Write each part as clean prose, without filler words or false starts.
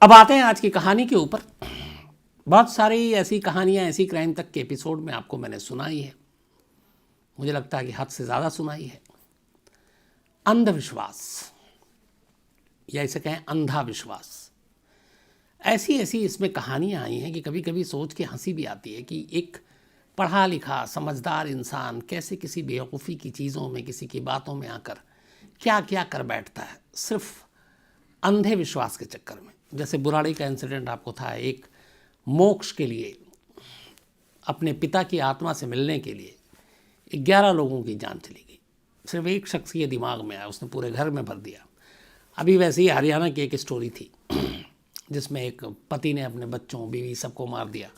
अब आते हैं आज की कहानी के ऊपर। बहुत सारी ऐसी कहानियाँ, ऐसी क्राइम तक के एपिसोड में आपको मैंने सुनाई है, मुझे लगता है कि हद से ज़्यादा सुनाई है। अंधविश्वास या इसे कहें अंधा विश्वास, ऐसी ऐसी इसमें कहानियाँ आई हैं कि कभी कभी सोच के हंसी भी आती है कि एक पढ़ा लिखा समझदार इंसान कैसे किसी बेवकूफ़ी की चीज़ों में, किसी की बातों में आकर क्या क्या कर बैठता है सिर्फ अंधे विश्वास के चक्कर में। जैसे बुराड़ी का इंसिडेंट आपको था, एक मोक्ष के लिए, अपने पिता की आत्मा से मिलने के लिए 11 लोगों की जान चली गई। सिर्फ एक शख्स के दिमाग में आया, उसने पूरे घर में भर दिया। अभी वैसे ही हरियाणा की एक स्टोरी थी जिसमें एक पति ने अपने बच्चों, बीवी सबको मार दिया।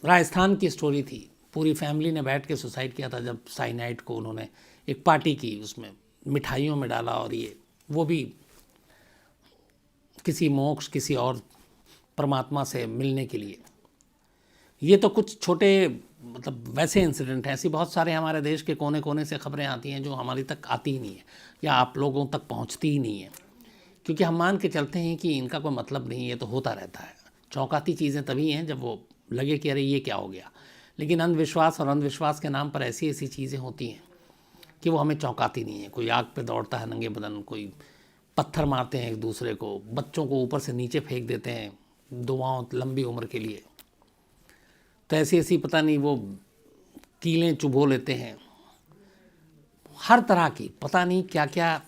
राजस्थान की स्टोरी थी, पूरी फैमिली ने बैठ के सुसाइड किया था जब साइनाइड को उन्होंने एक पार्टी की, उसमें मिठाइयों में डाला, और ये वो भी किसी मोक्ष, किसी और परमात्मा से मिलने के लिए। ये तो कुछ छोटे मतलब वैसे इंसिडेंट हैं, ऐसी बहुत सारे हमारे देश के कोने कोने से खबरें आती हैं जो हमारी तक आती ही नहीं है या आप लोगों तक पहुंचती ही नहीं है, क्योंकि हम मान के चलते हैं कि इनका कोई मतलब नहीं, ये तो होता रहता है। चौंकाती चीज़ें तभी हैं जब वो लगे कि अरे ये क्या हो गया। लेकिन अंधविश्वास और अंधविश्वास के नाम पर ऐसी ऐसी चीज़ें होती हैं कि वो हमें चौंकाती नहीं है। कोई आग पे दौड़ता है नंगे बदन, कोई पत्थर मारते हैं एक दूसरे को, बच्चों को ऊपर से नीचे फेंक देते हैं दुआओं लंबी उम्र के लिए, तो ऐसी ऐसी पता नहीं वो कीलें चुभो लेते हैं। हर तरह की पता नहीं क्या क्या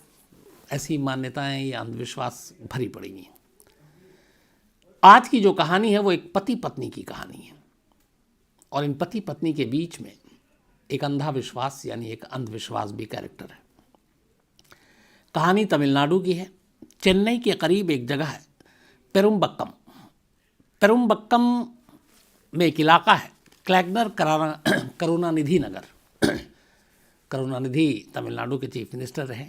ऐसी मान्यताएं या अंधविश्वास भरी पड़ी हैं। आज की जो कहानी है वो एक पति पत्नी की कहानी है, और इन पति पत्नी के बीच में एक अंधा विश्वास यानी एक अंधविश्वास भी कैरेक्टर है। कहानी तमिलनाडु की है। चेन्नई के करीब एक जगह है पेरुम्बक्कम। पेरुम्बक्कम में एक इलाका है क्लैगनर करुणानिधि नगर। करुणानिधि तमिलनाडु के चीफ मिनिस्टर रहे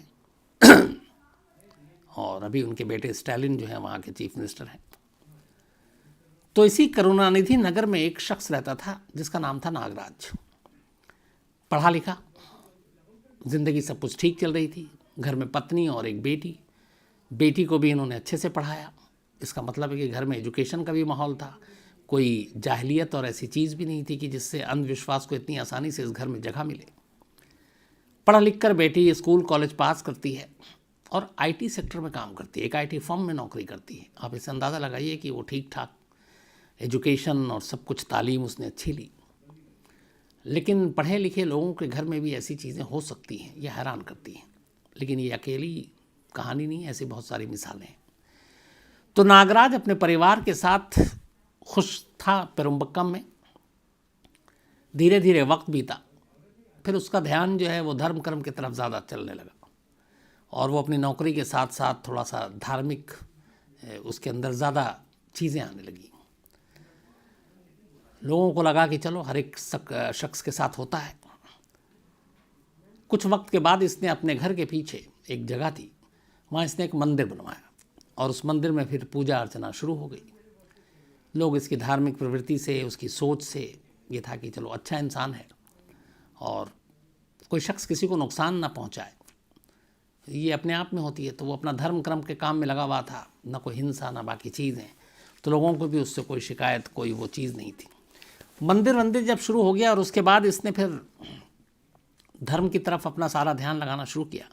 और अभी उनके बेटे स्टालिन जो है वहाँ के चीफ मिनिस्टर हैं। तो इसी करुणानिधि नगर में एक शख्स रहता था जिसका नाम था नागराज। पढ़ा लिखा, ज़िंदगी सब कुछ ठीक चल रही थी, घर में पत्नी और एक बेटी। बेटी को भी इन्होंने अच्छे से पढ़ाया। इसका मतलब है कि घर में एजुकेशन का भी माहौल था, कोई जाहिलियत और ऐसी चीज़ भी नहीं थी कि जिससे अंधविश्वास को इतनी आसानी से इस घर में जगह मिले। पढ़ लिख कर बेटी स्कूल कॉलेज पास करती है और आईटी सेक्टर में काम करती है, एक आईटी फर्म में नौकरी करती है। आप इसे अंदाज़ा लगाइए कि वो ठीक ठाक एजुकेशन और सब कुछ तालीम उसने अच्छी ली। लेकिन पढ़े लिखे लोगों के घर में भी ऐसी चीज़ें हो सकती हैं, यह हैरान करती हैं। लेकिन ये अकेली कहानी नहीं है, ऐसी बहुत सारी मिसालें हैं। तो नागराज अपने परिवार के साथ खुश था पेरुम्बक्कम में। धीरे धीरे वक्त बीता, फिर उसका ध्यान जो है वो धर्म कर्म की तरफ ज़्यादा चलने लगा, और वो अपनी नौकरी के साथ साथ थोड़ा सा धार्मिक उसके अंदर ज़्यादा चीज़ें आने लगी। लोगों को लगा कि चलो हर एक शख्स के साथ होता है। कुछ वक्त के बाद इसने अपने घर के पीछे एक जगह थी, वहाँ इसने एक मंदिर बनवाया, और उस मंदिर में फिर पूजा अर्चना शुरू हो गई। लोग इसकी धार्मिक प्रवृत्ति से, उसकी सोच से ये था कि चलो अच्छा इंसान है और कोई शख्स किसी को नुकसान ना पहुंचाए, ये अपने आप में होती है। तो वो अपना धर्म कर्म के काम में लगा हुआ था, ना कोई हिंसा ना बाकी चीज़ें। तो लोगों को भी उससे कोई शिकायत, कोई वो चीज़ नहीं थी। मंदिर जब शुरू हो गया और उसके बाद इसने फिर धर्म की तरफ अपना सारा ध्यान लगाना शुरू किया।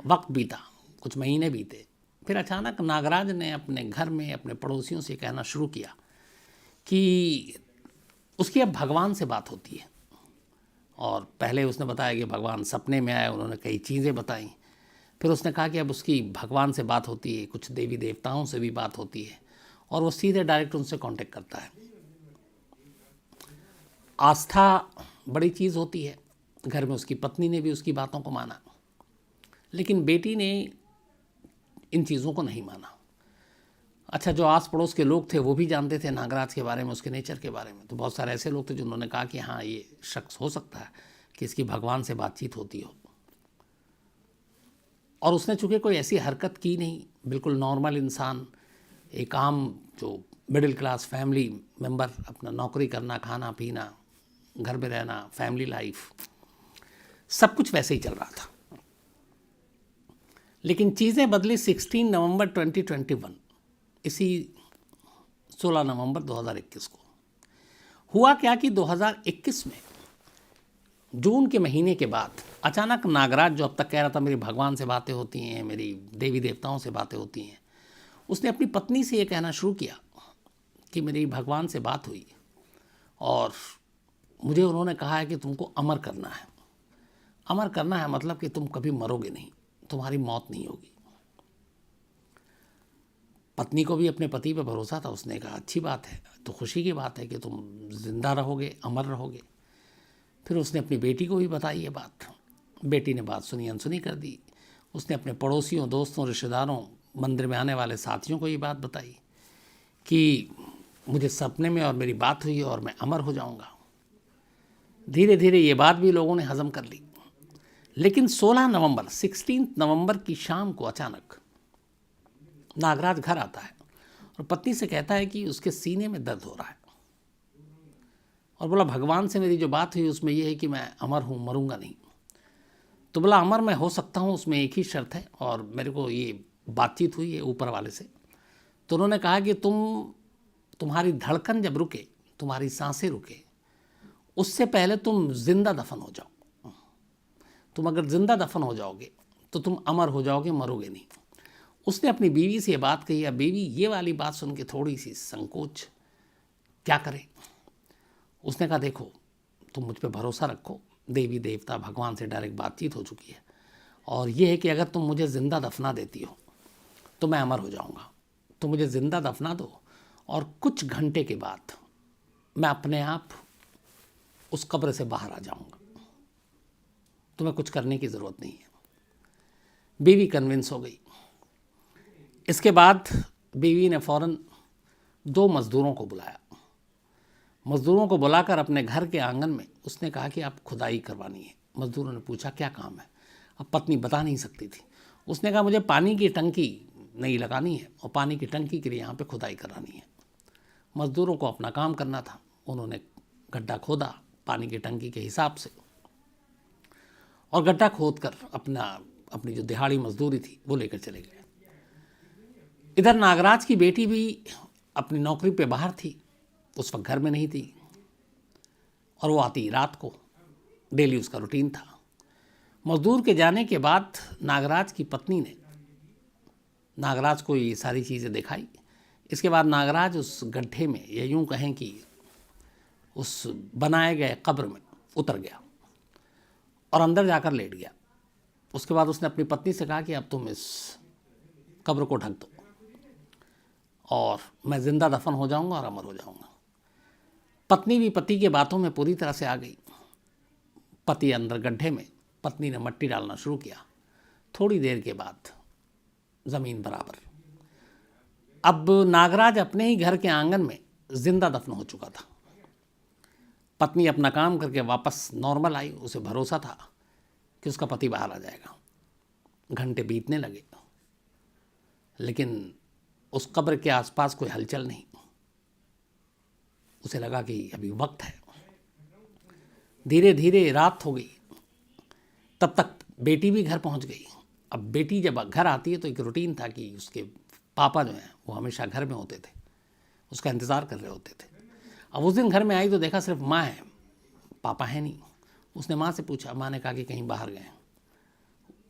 वक्त बीता, कुछ महीने बीते, फिर अचानक नागराज ने अपने घर में अपने पड़ोसियों से कहना शुरू किया कि उसकी अब भगवान से बात होती है। और पहले उसने बताया कि भगवान सपने में आए, उन्होंने कई चीज़ें बताई। फिर उसने कहा कि अब उसकी भगवान से बात होती है, कुछ देवी देवताओं से भी बात होती है, और वो सीधे डायरेक्ट उनसे कांटेक्ट करता है। आस्था बड़ी चीज़ होती है। घर में उसकी पत्नी ने भी उसकी बातों को माना, लेकिन बेटी ने इन चीज़ों को नहीं माना। अच्छा, जो आस पड़ोस के लोग थे वो भी जानते थे नागराज के बारे में, उसके नेचर के बारे में। तो बहुत सारे ऐसे लोग थे जिन्होंने कहा कि हाँ, ये शख्स हो सकता है कि इसकी भगवान से बातचीत होती हो। और उसने चूँकि कोई ऐसी हरकत की नहीं, बिल्कुल नॉर्मल इंसान, एक आम जो मिडिल क्लास फैमिली मेंबर, अपना नौकरी करना, खाना पीना, घर में रहना, फैमिली लाइफ, सब कुछ वैसे ही चल रहा था। लेकिन चीज़ें बदली 16 नवंबर 2021, इसी 16 नवंबर 2021 को। हुआ क्या कि 2021 में जून के महीने के बाद अचानक नागराज, जो अब तक कह रहा था मेरी भगवान से बातें होती हैं, मेरी देवी देवताओं से बातें होती हैं, उसने अपनी पत्नी से ये कहना शुरू किया कि मेरी भगवान से बात हुई और मुझे उन्होंने कहा है कि तुमको अमर करना है। अमर करना है मतलब कि तुम कभी मरोगे नहीं, तुम्हारी मौत नहीं होगी। पत्नी को भी अपने पति पर भरोसा था। उसने कहा अच्छी बात है, तो खुशी की बात है कि तुम जिंदा रहोगे, अमर रहोगे। फिर उसने अपनी बेटी को भी बताई ये बात। बेटी ने बात सुनी, अनसुनी कर दी। उसने अपने पड़ोसियों, दोस्तों, रिश्तेदारों, मंदिर में आने वाले साथियों को ये बात बताई कि मुझे सपने में और मेरी बात हुई और मैं अमर हो जाऊंगा। धीरे धीरे ये बात भी लोगों ने हजम कर ली। लेकिन 16 नवंबर की शाम को अचानक नागराज घर आता है और पत्नी से कहता है कि उसके सीने में दर्द हो रहा है और बोला भगवान से मेरी जो बात हुई उसमें यह है कि मैं अमर हूँ, मरूंगा नहीं। तो बोला अमर मैं हो सकता हूँ, उसमें एक ही शर्त है, और मेरे को ये बातचीत हुई है ऊपर वाले से। तो उन्होंने कहा कि तुम्हारी धड़कन जब रुके, तुम्हारी सांसें रुके, उससे पहले तुम जिंदा दफन हो जाओ। तुम अगर जिंदा दफन हो जाओगे तो तुम अमर हो जाओगे, मरोगे नहीं। उसने अपनी बीवी से ये बात कही। अब बीवी ये वाली बात सुन के थोड़ी सी संकोच, क्या करे। उसने कहा देखो, तुम मुझ पे भरोसा रखो, देवी देवता भगवान से डायरेक्ट बातचीत हो चुकी है, और ये है कि अगर तुम मुझे ज़िंदा दफना देती हो तो मैं अमर हो जाऊंगा। तो मुझे ज़िंदा दफना दो और कुछ घंटे के बाद मैं अपने आप उस कब्र से बाहर आ जाऊंगा, तुम्हें कुछ करने की ज़रूरत नहीं है। बीवी कन्विंस हो गई। इसके बाद बीवी ने फ़ौरन 2 मज़दूरों को बुलाया। मज़दूरों को बुलाकर अपने घर के आंगन में उसने कहा कि आप खुदाई करवानी है। मज़दूरों ने पूछा क्या काम है। अब पत्नी बता नहीं सकती थी। उसने कहा मुझे पानी की टंकी नहीं लगानी है और पानी की टंकी के लिए यहाँ पे खुदाई करानी है। मज़दूरों को अपना काम करना था। उन्होंने गड्ढा खोदा पानी की टंकी के हिसाब से, और गड्ढा खोद कर अपनी जो दिहाड़ी मजदूरी थी वो लेकर चले गए। इधर नागराज की बेटी भी अपनी नौकरी पे बाहर थी, उस वक्त घर में नहीं थी, और वो आती रात को, डेली उसका रूटीन था। मजदूर के जाने के बाद नागराज की पत्नी ने नागराज को ये सारी चीज़ें दिखाई। इसके बाद नागराज उस गड्ढे में, या यूँ कहें कि उस बनाए गए कब्र में उतर गया और अंदर जाकर लेट गया। उसके बाद उसने अपनी पत्नी से कहा कि अब तुम इस कब्र को ढक दो और मैं ज़िंदा दफन हो जाऊंगा और अमर हो जाऊंगा। पत्नी भी पति के बातों में पूरी तरह से आ गई। पति अंदर गड्ढे में, पत्नी ने मट्टी डालना शुरू किया। थोड़ी देर के बाद ज़मीन बराबर। अब नागराज अपने ही घर के आंगन में जिंदा दफन हो चुका था। पत्नी अपना काम करके वापस नॉर्मल आई। उसे भरोसा था कि उसका पति बाहर आ जाएगा। घंटे बीतने लगे, लेकिन उस कब्र के आसपास कोई हलचल नहीं। उसे लगा कि अभी वक्त है। धीरे धीरे रात हो गई। तब तक बेटी भी घर पहुंच गई। अब बेटी जब घर आती है तो एक रूटीन था कि उसके पापा जो हैं वो हमेशा घर में होते थे, उसका इंतज़ार कर रहे होते थे। अब उस दिन घर में आई तो देखा सिर्फ माँ है, पापा है नहीं। उसने माँ से पूछा, माँ ने कहा कि कहीं बाहर गए।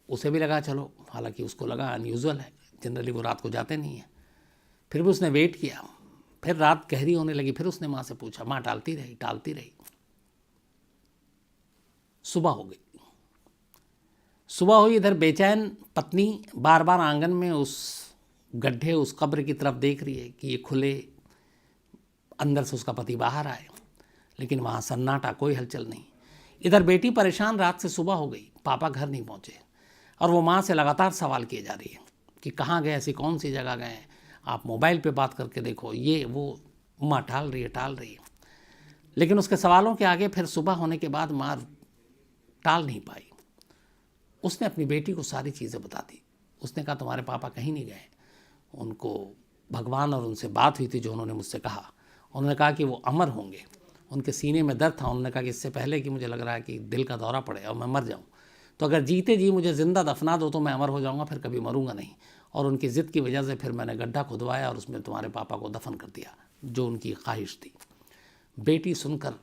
उसे भी लगा चलो, हालांकि उसको लगा अनयूजुअल है, जनरली वो रात को जाते नहीं हैं। फिर भी उसने वेट किया। फिर रात गहरी होने लगी। फिर उसने माँ से पूछा। माँ टालती रही। सुबह हो गई। सुबह हुई। इधर बेचैन पत्नी बार बार आंगन में उस गड्ढे, उस कब्र की तरफ देख रही है कि ये खुले, अंदर से उसका पति बाहर आए, लेकिन वहाँ सन्नाटा, कोई हलचल नहीं। इधर बेटी परेशान, रात से सुबह हो गई, पापा घर नहीं पहुँचे, और वो माँ से लगातार सवाल किए जा रही है कि कहाँ गए, ऐसी कौन सी जगह गए, आप मोबाइल पे बात करके देखो, ये वो। माँ टाल रही है। लेकिन उसके सवालों के आगे फिर सुबह होने के बाद माँ टाल नहीं पाई। उसने अपनी बेटी को सारी चीज़ें बता दी। उसने कहा तुम्हारे पापा कहीं नहीं गए, उनको भगवान और उनसे बात हुई थी जो उन्होंने मुझसे कहा। उन्होंने कहा कि वो अमर होंगे। उनके सीने में दर्द था। उन्होंने कहा कि इससे पहले कि मुझे लग रहा है कि दिल का दौरा पड़े और मैं मर जाऊं, तो अगर जीते जी मुझे ज़िंदा दफना दो तो मैं अमर हो जाऊंगा, फिर कभी मरूंगा नहीं। और उनकी ज़िद की वजह से फिर मैंने गड्ढा खुदवाया और उसमें तुम्हारे पापा को दफन कर दिया, जो उनकी ख्वाहिश थी। बेटी सुनकर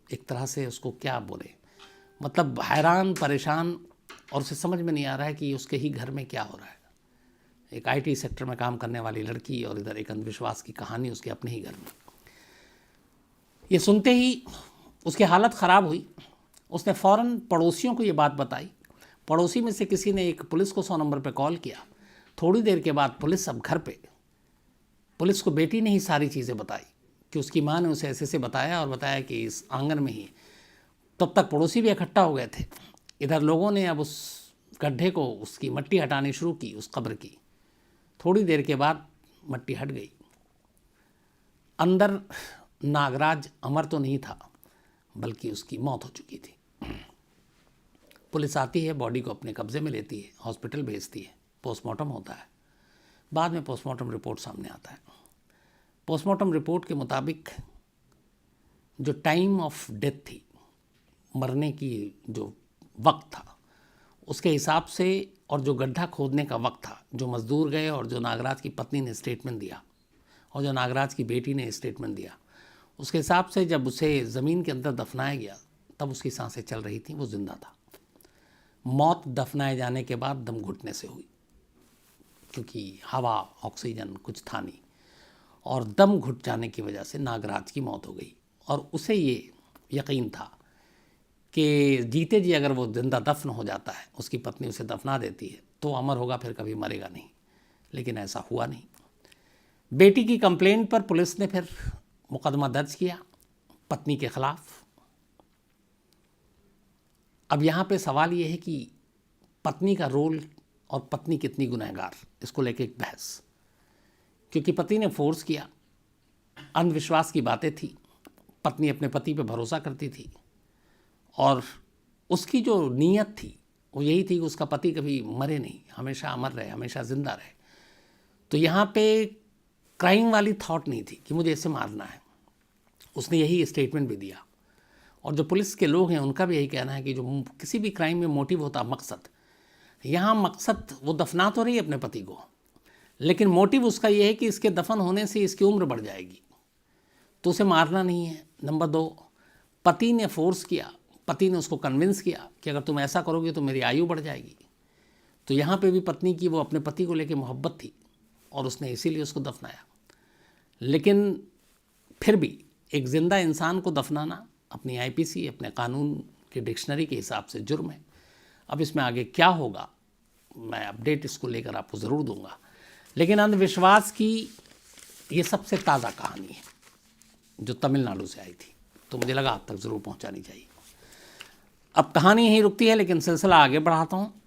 एक तरह से उसको क्या बोले, मतलब हैरान परेशान, और उसे समझ में नहीं आ रहा है कि उसके ही घर में क्या हो रहा है। एक आईटी सेक्टर में काम करने वाली लड़की और इधर एक अंधविश्वास की कहानी उसके अपने ही घर में। ये सुनते ही उसकी हालत ख़राब हुई। उसने फ़ौरन पड़ोसियों को ये बात बताई। पड़ोसी में से किसी ने एक पुलिस को 100 नंबर पे कॉल किया। थोड़ी देर के बाद पुलिस अब घर पे, पुलिस को बेटी ने ही सारी चीज़ें बताई कि उसकी माँ ने उसे ऐसे ऐसे बताया, और बताया कि इस आंगन में ही। तब तक पड़ोसी भी इकट्ठा हो गए थे। इधर लोगों ने अब उस गड्ढे को, उसकी मट्टी हटानी शुरू की, उस कब्र की। थोड़ी देर के बाद मट्टी हट गई। अंदर नागराज अमर तो नहीं था, बल्कि उसकी मौत हो चुकी थी। पुलिस आती है, बॉडी को अपने कब्जे में लेती है, हॉस्पिटल भेजती है, पोस्टमार्टम होता है। बाद में पोस्टमार्टम रिपोर्ट सामने आता है। पोस्टमार्टम रिपोर्ट के मुताबिक जो टाइम ऑफ डेथ थी, मरने की जो वक्त था, उसके हिसाब से, और जो गड्ढा खोदने का वक्त था, जो मजदूर गए और जो नागराज की पत्नी ने स्टेटमेंट दिया और जो नागराज की बेटी ने स्टेटमेंट दिया, उसके हिसाब से जब उसे ज़मीन के अंदर दफनाया गया तब उसकी सांसें चल रही थी, वो ज़िंदा था। मौत दफनाए जाने के बाद दम घुटने से हुई, क्योंकि हवा, ऑक्सीजन कुछ था नहीं, और दम घुट जाने की वजह से नागराज की मौत हो गई। और उसे ये यकीन था कि जीते जी अगर वो जिंदा दफन हो जाता है, उसकी पत्नी उसे दफना देती है, तो अमर होगा, फिर कभी मरेगा नहीं। लेकिन ऐसा हुआ नहीं। बेटी की कंप्लेंट पर पुलिस ने फिर मुकदमा दर्ज किया पत्नी के खिलाफ। अब यहाँ पे सवाल ये है कि पत्नी का रोल और पत्नी कितनी गुनहगार, इसको लेके एक बहस। क्योंकि पति ने फोर्स किया, अंधविश्वास की बातें थी, पत्नी अपने पति पे भरोसा करती थी, और उसकी जो नीयत थी वो यही थी कि उसका पति कभी मरे नहीं, हमेशा अमर रहे, हमेशा ज़िंदा रहे। तो यहाँ पे क्राइम वाली थॉट नहीं थी कि मुझे इसे मारना है। उसने यही स्टेटमेंट भी दिया। और जो पुलिस के लोग हैं उनका भी यही कहना है कि जो किसी भी क्राइम में मोटिव होता है मकसद, यहाँ मकसद वो दफना तो रही है अपने पति को, लेकिन मोटिव उसका ये है कि इसके दफन होने से इसकी उम्र बढ़ जाएगी, तो उसे मारना नहीं है। नंबर 2, पति ने फोर्स किया, पति ने उसको कन्विंस किया कि अगर तुम ऐसा करोगे तो मेरी आयु बढ़ जाएगी। तो यहाँ पे भी पत्नी की वो अपने पति को लेकर मोहब्बत थी और उसने इसीलिए उसको दफनाया। लेकिन फिर भी एक ज़िंदा इंसान को दफनाना अपनी आईपीसी, अपने कानून के डिक्शनरी के हिसाब से जुर्म है। अब इसमें आगे क्या होगा, मैं अपडेट इसको लेकर आपको ज़रूर दूंगा। लेकिन अंधविश्वास की ये सबसे ताज़ा कहानी है जो तमिलनाडु से आई थी, तो मुझे लगा आप तक ज़रूर पहुंचानी चाहिए। अब कहानी यहीं रुकती है, लेकिन सिलसिला आगे बढ़ाता हूँ।